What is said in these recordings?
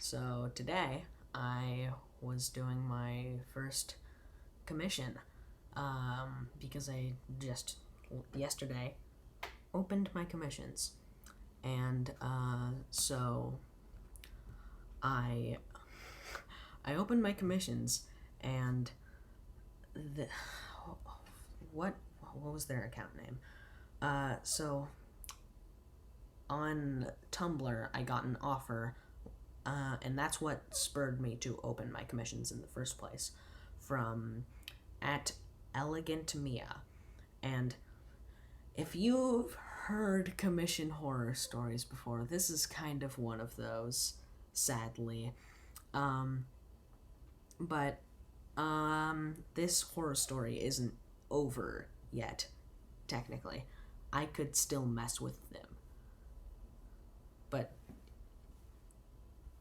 So today I was doing my first commission because I just yesterday opened my commissions, and so I I opened my commissions, and the what was their account name? So on Tumblr I got an offer, and that's what spurred me to open my commissions in the first place, from at elegantmia. And if you've heard commission horror stories before, this is kind of one of those, sadly. Um, but this horror story isn't over yet, technically. I could still mess with them. But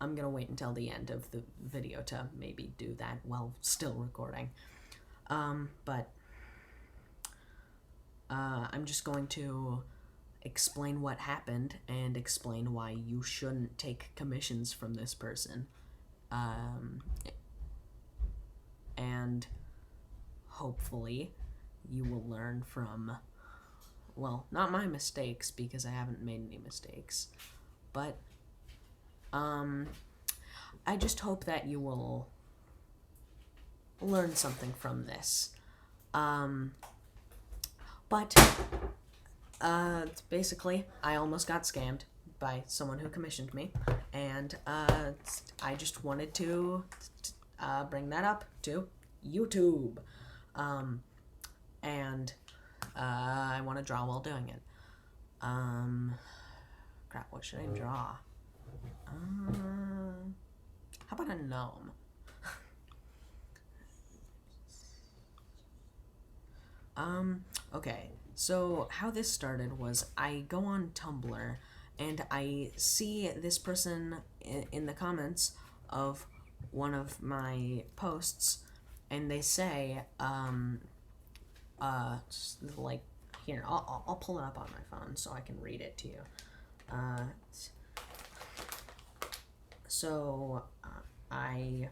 I'm gonna wait until the end of the video to maybe do that while still recording. But I'm just going to explain what happened and explain why you shouldn't take commissions from this person. And hopefully you will learn from, well, not my mistakes, because I haven't made any mistakes, but I just hope that you will learn something from this. But basically, I almost got scammed by someone who commissioned me, and I just wanted to bring that up to YouTube. And I want to draw while doing it. Crap, what should I draw? How about a gnome? Okay, so how this started was I go on Tumblr and I see this person in the comments of one of my posts, and they say, like, here, I'll pull it up on my phone so I can read it to you. So I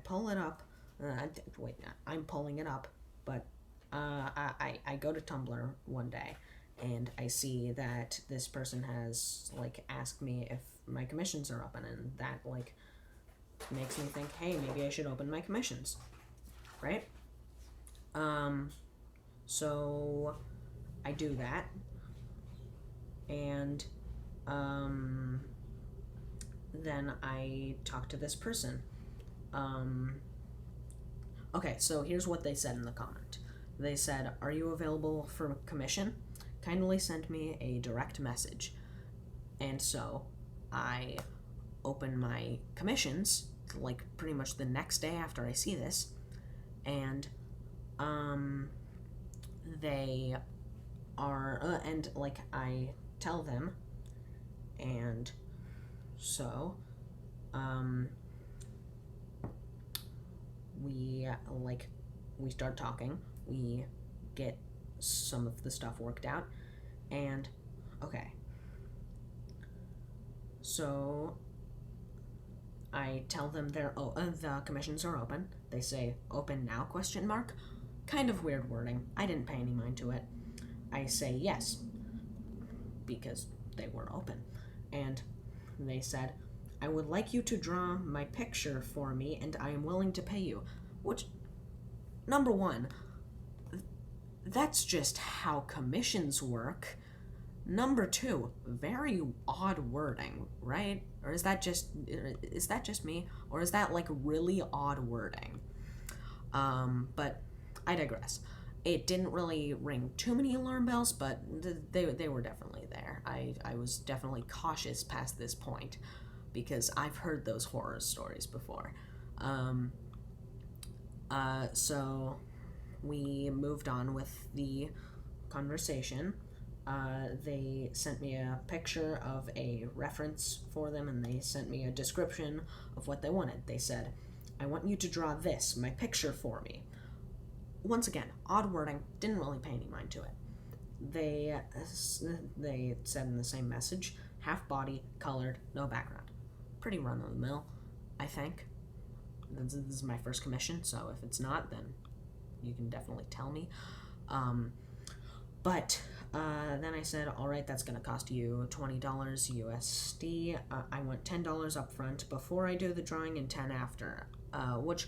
pull it up. Wait, I'm pulling it up, but I go to Tumblr one day, and I see that this person has, like, asked me if my commissions are open, and that, like, makes me think, hey, maybe I should open my commissions, right? So I do that, and then I talk to this person. Okay, so here's what they said in the comment. They said, "Are you available for commission? Kindly send me a direct message." And so I open my commissions, like, pretty much the next day after I see this, and they are, and, like, I tell them, and so we start talking, we get some of the stuff worked out, and okay, so I tell them the commissions are open. They say, "Open now?" question mark. Kind of weird wording. I didn't pay any mind to it. I say yes, because they were open. And they said, "I would like you to draw my picture for me, and I am willing to pay you." Which, number one, that's just how commissions work. Number two, very odd wording, right? Or is that just me? Or is that, like, really odd wording? But I digress. It didn't really ring too many alarm bells, but they were definitely there. I was definitely cautious past this point, because I've heard those horror stories before. So we moved on with the conversation. They sent me a picture of a reference for them, and they sent me a description of what they wanted. They said, "I want you to draw this, my picture, for me." Once again, odd wording, didn't really pay any mind to it. They said in the same message, "half body, colored, no background." pretty run-of-the-mill, I think. This is my first commission, so if it's not, then you can definitely tell me. But then I said, all right, that's going to cost you $20 USD. I want $10 up front before I do the drawing and 10 after, which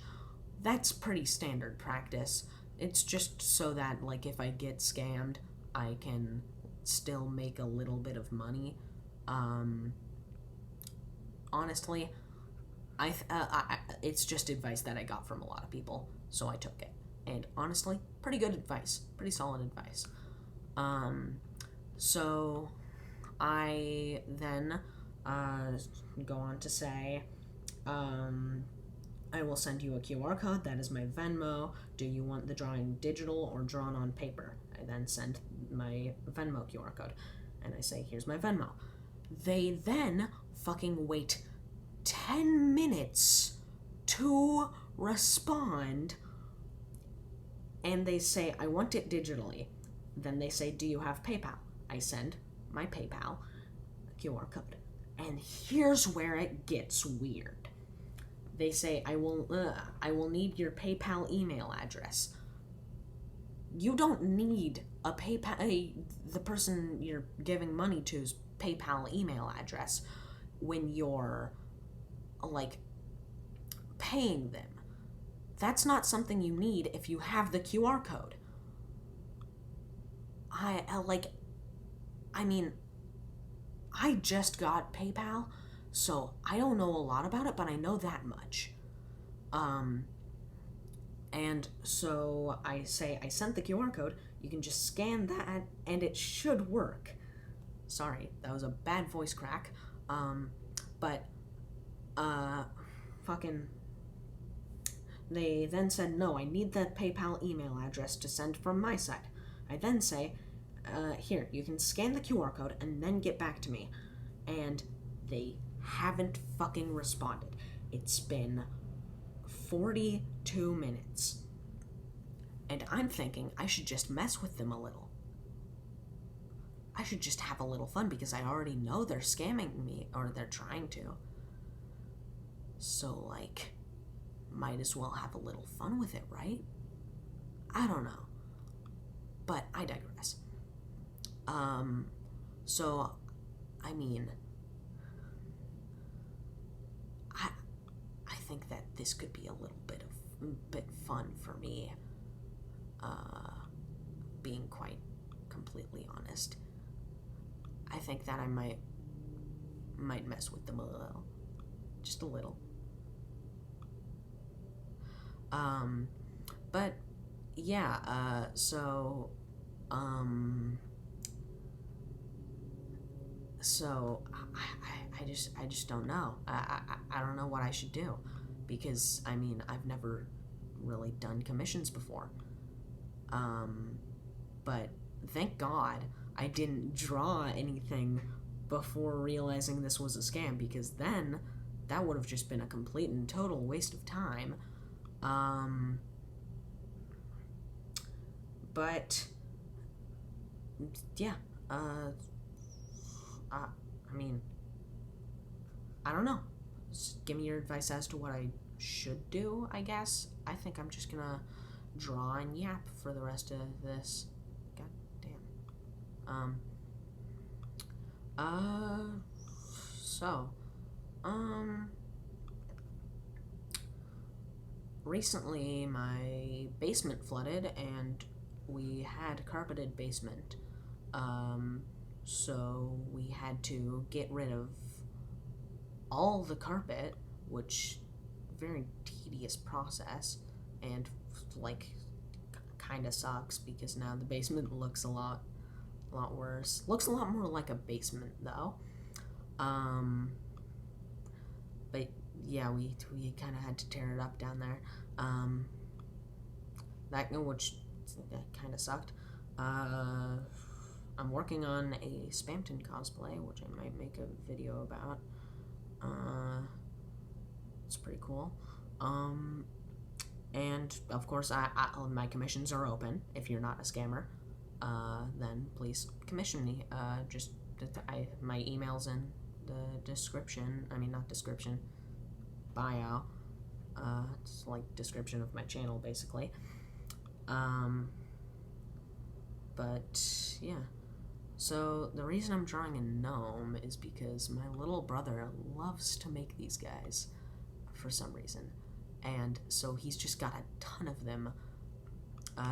that's pretty standard practice. It's just so that, like, if I get scammed, I can still make a little bit of money. Honestly, it's just advice that I got from a lot of people, so I took it. And honestly, pretty good advice, pretty solid advice. So I then go on to say, I will send you a QR code. That is my Venmo. Do you want the drawing digital or drawn on paper? I then send my Venmo QR code, and I say, here's my Venmo. They then fucking wait 10 minutes to respond, and they say, I want it digitally. Then they say, do you have PayPal? I send my PayPal QR code. And here's where it gets weird. They say, I will need your PayPal email address. You don't need a the person you're giving money to's PayPal email address when you're, like, paying them. That's not something you need if you have the QR code. I just got PayPal, so I don't know a lot about it, but I know that much. And so I say, I sent the QR code, you can just scan that, and it should work. Sorry, that was a bad voice crack. They then said, no, I need the PayPal email address to send from my side. I then say, here, you can scan the QR code and then get back to me. And they haven't fucking responded. It's been 42 minutes. And I'm thinking I should just mess with them a little. I should just have a little fun because I already know they're scamming me, or they're trying to. So, like, might as well have a little fun with it, right? I don't know. But I digress. So, I mean, I think that this could be a little bit fun for me, being quite completely honest. I think that I might mess with them a little. Just a little. But yeah, so I just don't know. I don't know what I should do, because I mean, I've never really done commissions before. But thank God I didn't draw anything before realizing this was a scam, because then that would have just been a complete and total waste of time. But yeah, I mean, I don't know. Just give me your advice as to what I should do, I guess. I think I'm just gonna draw and yap for the rest of this. God damn. Recently my basement flooded and we had carpeted basement. So we had to get rid of all the carpet, which very tedious process, and like kind of sucks because now the basement looks a lot worse. Looks a lot more like a basement though. But yeah, we kind of had to tear it up down there. Which kind of sucked. I'm working on a Spamton cosplay, which I might make a video about. It's pretty cool. And of course, my commissions are open. If you're not a scammer, then please commission me. My email's in the description, I mean, not description, bio. It's like description of my channel, basically. But yeah. So the reason I'm drawing a gnome is because my little brother loves to make these guys for some reason. And so he's just got a ton of them.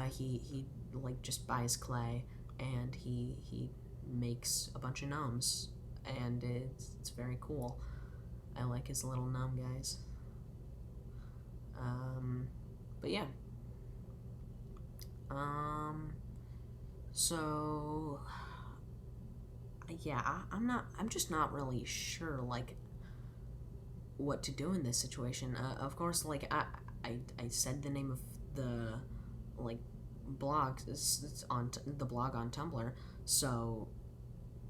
He like just buys clay and he makes a bunch of gnomes, and it's very cool. I like his little gnome guys. But yeah. So yeah, I'm just not really sure, like, what to do in this situation. Of course, like, I said the name of the, like, blog, it's on the blog on Tumblr, so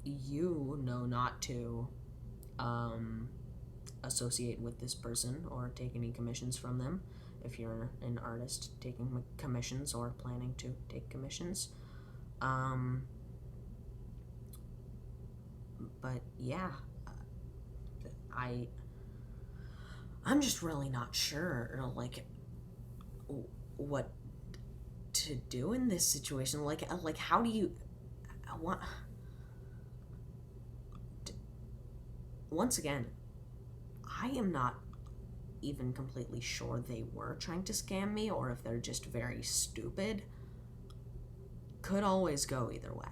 you know not to, associate with this person or take any commissions from them if you're an artist taking commissions or planning to take commissions. But yeah, I'm just really not sure, like, what to do in this situation. Like how do you, what? Once again, I am not even completely sure they were trying to scam me or if they're just very stupid. Could always go either way.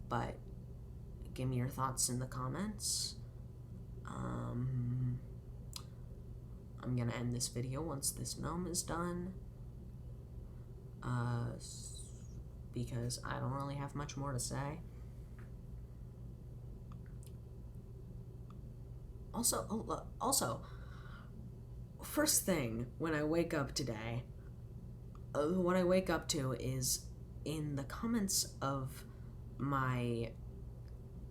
But give me your thoughts in the comments. I'm gonna end this video once this gnome is done. Because I don't really have much more to say. Also, first thing when I wake up today, what I wake up to is in the comments of my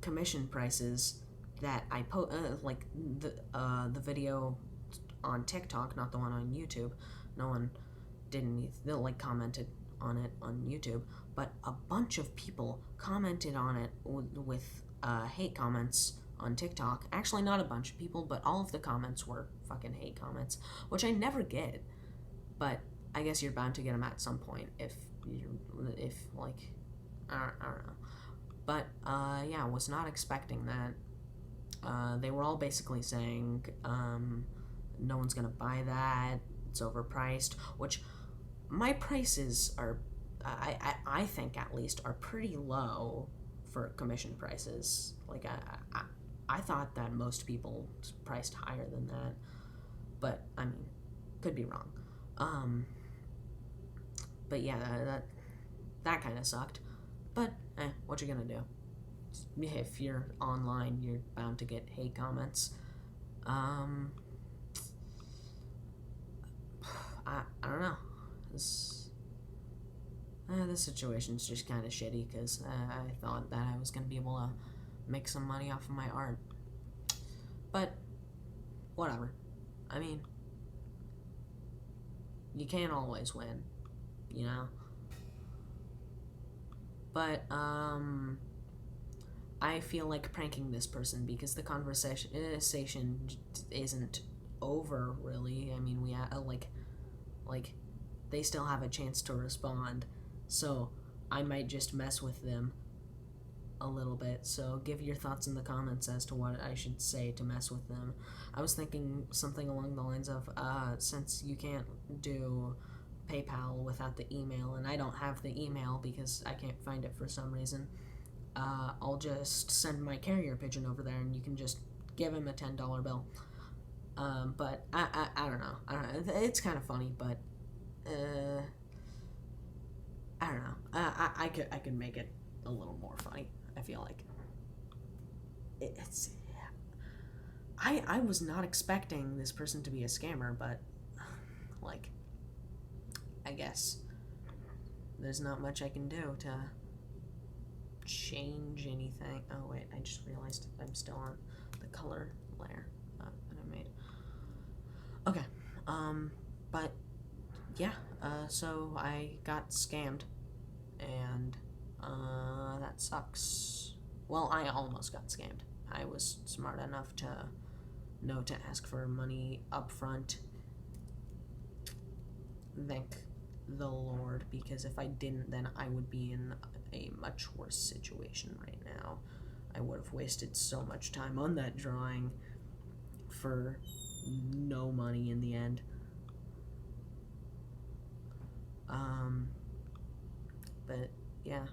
commission prices that I like the video on TikTok, not the one on YouTube. No one didn't like commented on it on YouTube, but a bunch of people commented on it with hate comments on TikTok. Actually, not a bunch of people, but all of the comments were fucking hate comments, which I never get. But I guess you're bound to get them at some point if like, I don't know. But yeah, I was not expecting that. They were all basically saying no one's gonna buy that, it's overpriced, which my prices are, I think at least, are pretty low for commission prices. Like, I thought that most people priced higher than that, but I mean, could be wrong. But yeah, that kind of sucked. But what you gonna do? If you're online, you're bound to get hate comments. I don't know. This situation's just kind of shitty because I thought that I was gonna be able to make some money off of my art. But whatever. I mean, you can't always win, you know? But I feel like pranking this person because the conversation isn't over, really. I mean, we like they still have a chance to respond, so I might just mess with them a little bit. So give your thoughts in the comments as to what I should say to mess with them. I was thinking something along the lines of, since you can't do PayPal without the email, and I don't have the email because I can't find it for some reason, I'll just send my carrier pigeon over there and you can just give him a $10 bill. But I don't know. It's kind of funny, but I don't know. I could make it a little more funny. I feel like it's. I was not expecting this person to be a scammer, but like, I guess there's not much I can do to change anything. Oh wait, I just realized I'm still on the color layer that I made. Okay, but yeah, so I got scammed, and that sucks. Well, I almost got scammed. I was smart enough to know to ask for money up front. Thank the Lord, because if I didn't, then I would be in a much worse situation right now. I would have wasted so much time on that drawing for no money in the end. But yeah,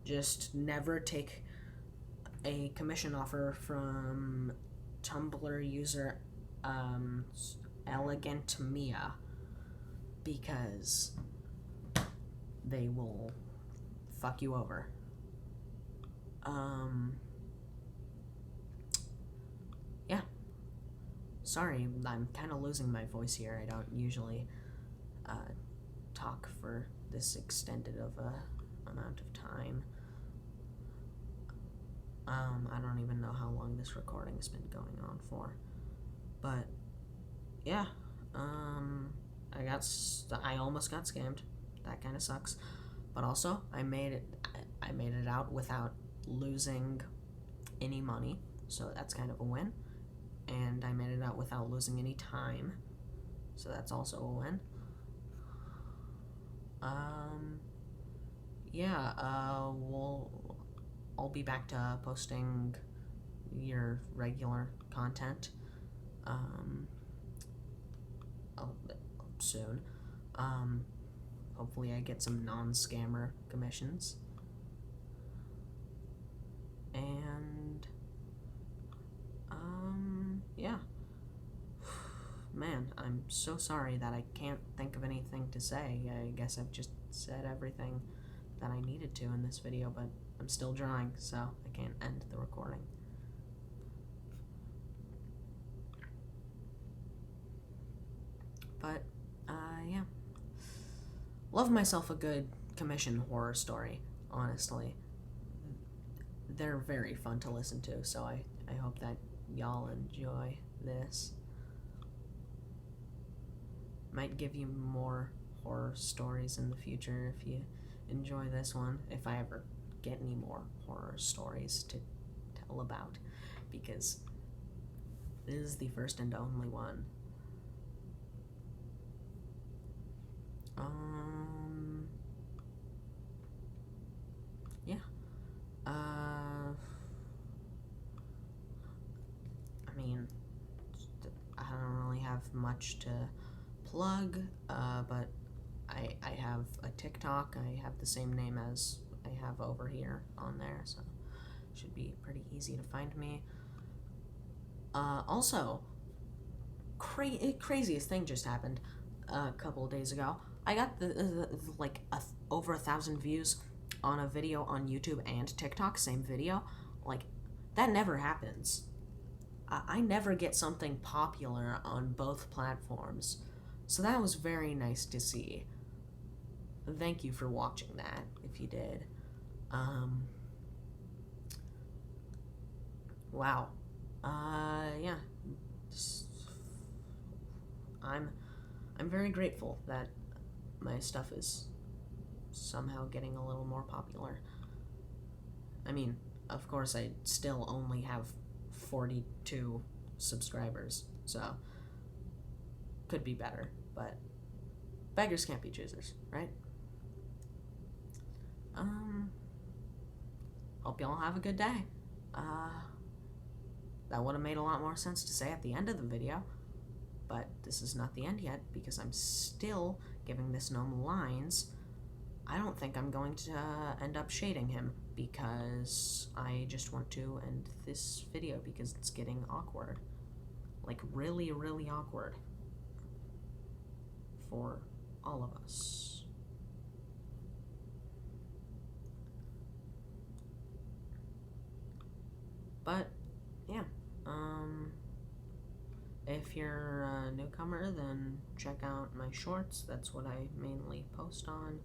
just never take a commission offer from Tumblr user elegantmia, because they will fuck you over. Yeah. Sorry, I'm kind of losing my voice here. I don't usually talk for this extended of a amount of time. I don't even know how long this recording has been going on for, but yeah, I almost got scammed. That kind of sucks, but also I made it out without losing any money, so that's kind of a win. And I made it out without losing any time, so that's also a win. Yeah, I'll be back to posting your regular content soon. Hopefully I get some non-scammer commissions. And yeah. Man, I'm so sorry that I can't think of anything to say. I guess I've just said everything that I needed to in this video, but I'm still drawing, so I can't end the recording. But, yeah. Love myself a good commission horror story, honestly. They're very fun to listen to, so I hope that y'all enjoy this. Might give you more horror stories in the future if you enjoy this one, if I ever get any more horror stories to tell about, because this is the first and only one. Yeah. I mean, I don't really have much to plug, but I have a TikTok. I have the same name as I have over here on there, so it should be pretty easy to find me. Also, craziest thing just happened a couple of days ago. I got over 1,000 views on a video on YouTube and TikTok, same video. Like, that never happens. I never get something popular on both platforms, so that was very nice to see. Thank you for watching that, if you did. Wow. Yeah. I'm very grateful that my stuff is somehow getting a little more popular. I mean, of course, I still only have 42 subscribers, so could be better, but beggars can't be choosers, right? Hope y'all have a good day. That would have made a lot more sense to say at the end of the video, but this is not the end yet, because I'm still giving this gnome lines. I don't think I'm going to end up shading him, because I just want to end this video because it's getting awkward. Like, really, really awkward. For all of us. But, yeah. If you're a newcomer, then check out my shorts. That's what I mainly post on.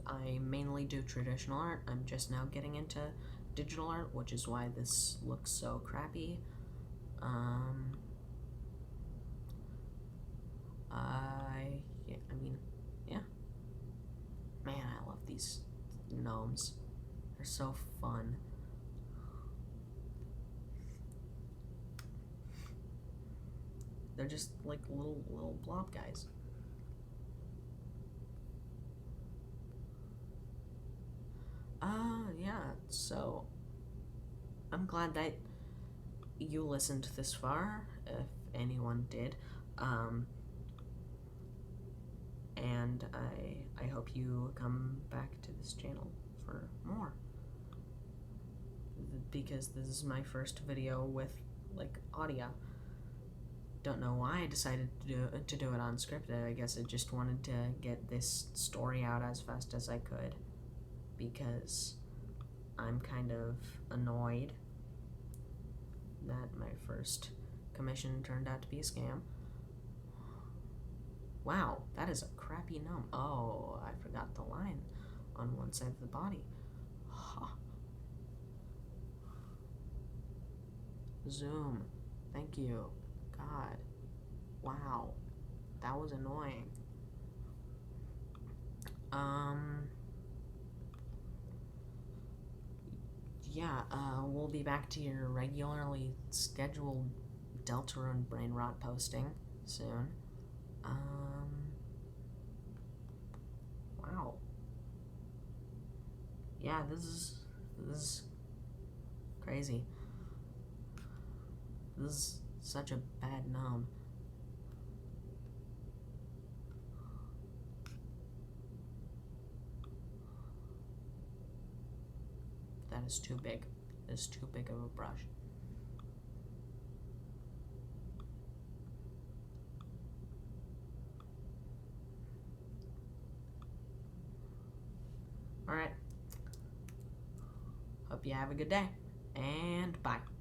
I mainly do traditional art. I'm just now getting into digital art, which is why this looks so crappy. Yeah. Man, I love these gnomes. They're so fun. They're just like little blob guys. Yeah, so I'm glad that you listened this far, if anyone did. And I hope you come back to this channel for more. Because this is my first video with, like, audio. Don't know why I decided to do it unscripted. I guess I just wanted to get this story out as fast as I could. Because I'm kind of annoyed that my first commission turned out to be a scam. Wow, that is a crappy gnome. Oh, I forgot the line on one side of the body. Huh. Zoom. Thank you. God. Wow. That was annoying. Yeah, we'll be back to your regularly scheduled Deltarune brain rot posting soon. Wow. Yeah, this is crazy. This is such a bad gnome. That is too big. It's too big of a brush. Alright. Hope you have a good day. And bye.